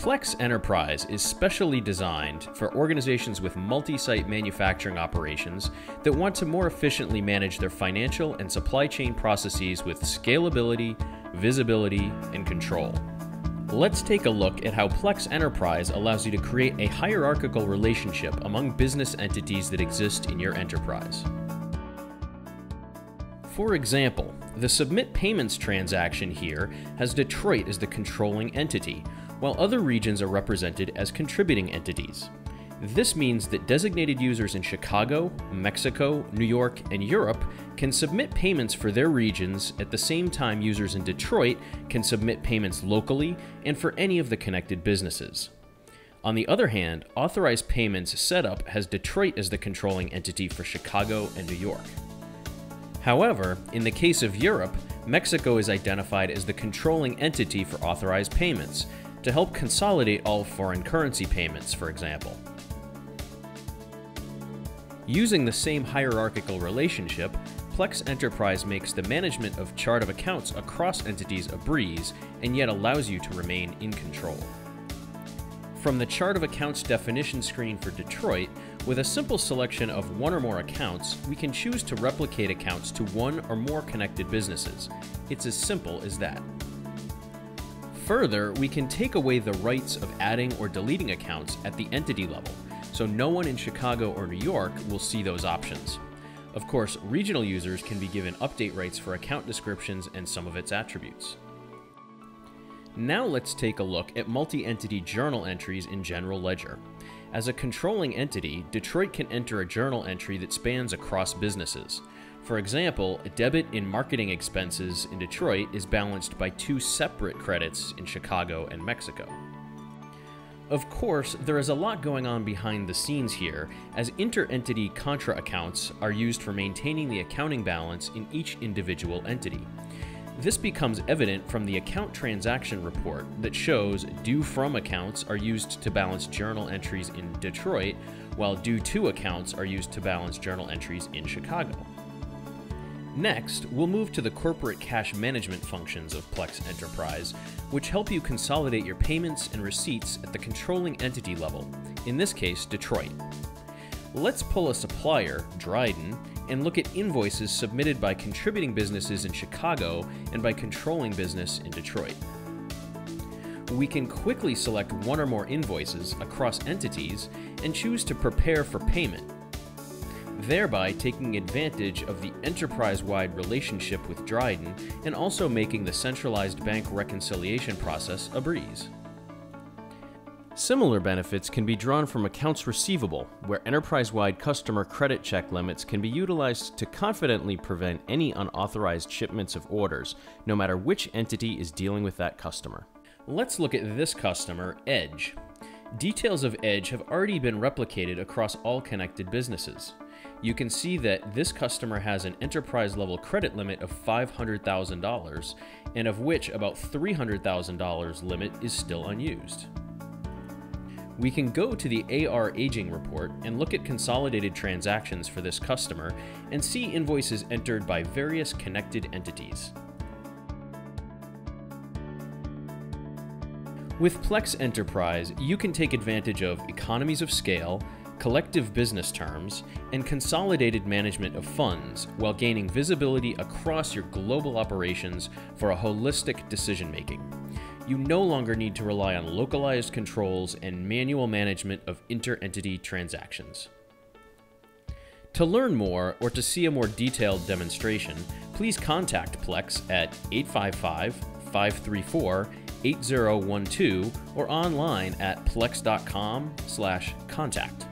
Plex Enterprise is specially designed for organizations with multi-site manufacturing operations that want to more efficiently manage their financial and supply chain processes with scalability, visibility, and control. Let's take a look at how Plex Enterprise allows you to create a hierarchical relationship among business entities that exist in your enterprise. For example, the Submit Payments transaction here has Detroit as the controlling entity, while other regions are represented as contributing entities. This means that designated users in Chicago, Mexico, New York, and Europe can submit payments for their regions at the same time users in Detroit can submit payments locally and for any of the connected businesses. On the other hand, Authorized Payments setup has Detroit as the controlling entity for Chicago and New York. However, in the case of Europe, Mexico is identified as the controlling entity for Authorized Payments to help consolidate all foreign currency payments, for example. Using the same hierarchical relationship, Plex Enterprise makes the management of chart of accounts across entities a breeze and yet allows you to remain in control. From the chart of accounts definition screen for Detroit, with a simple selection of one or more accounts, we can choose to replicate accounts to one or more connected businesses. It's as simple as that. Further, we can take away the rights of adding or deleting accounts at the entity level, so no one in Chicago or New York will see those options. Of course, regional users can be given update rights for account descriptions and some of its attributes. Now let's take a look at multi-entity journal entries in General Ledger. As a controlling entity, Detroit can enter a journal entry that spans across businesses. For example, a debit in marketing expenses in Detroit is balanced by two separate credits in Chicago and Mexico. Of course, there is a lot going on behind the scenes here, as inter-entity Contra Accounts are used for maintaining the accounting balance in each individual entity. This becomes evident from the account transaction report that shows due from accounts are used to balance journal entries in Detroit, while due to accounts are used to balance journal entries in Chicago. Next, we'll move to the corporate cash management functions of Plex Enterprise, which help you consolidate your payments and receipts at the controlling entity level, in this case, Detroit. Let's pull a supplier, Dryden, and look at invoices submitted by contributing businesses in Chicago and by controlling business in Detroit. We can quickly select one or more invoices across entities and choose to prepare for payment, thereby taking advantage of the enterprise-wide relationship with Dryden and also making the centralized bank reconciliation process a breeze. Similar benefits can be drawn from accounts receivable, where enterprise-wide customer credit check limits can be utilized to confidently prevent any unauthorized shipments of orders, no matter which entity is dealing with that customer. Let's look at this customer, Edge. Details of Edge have already been replicated across all connected businesses. You can see that this customer has an enterprise-level credit limit of $500,000, and of which about $300,000 limit is still unused. We can go to the AR aging report and look at consolidated transactions for this customer and see invoices entered by various connected entities. With Plex Enterprise, you can take advantage of economies of scale, collective business terms, and consolidated management of funds while gaining visibility across your global operations for a holistic decision-making. You no longer need to rely on localized controls and manual management of inter-entity transactions. To learn more or to see a more detailed demonstration, please contact Plex at 855-534-8012 or online at plex.com/contact.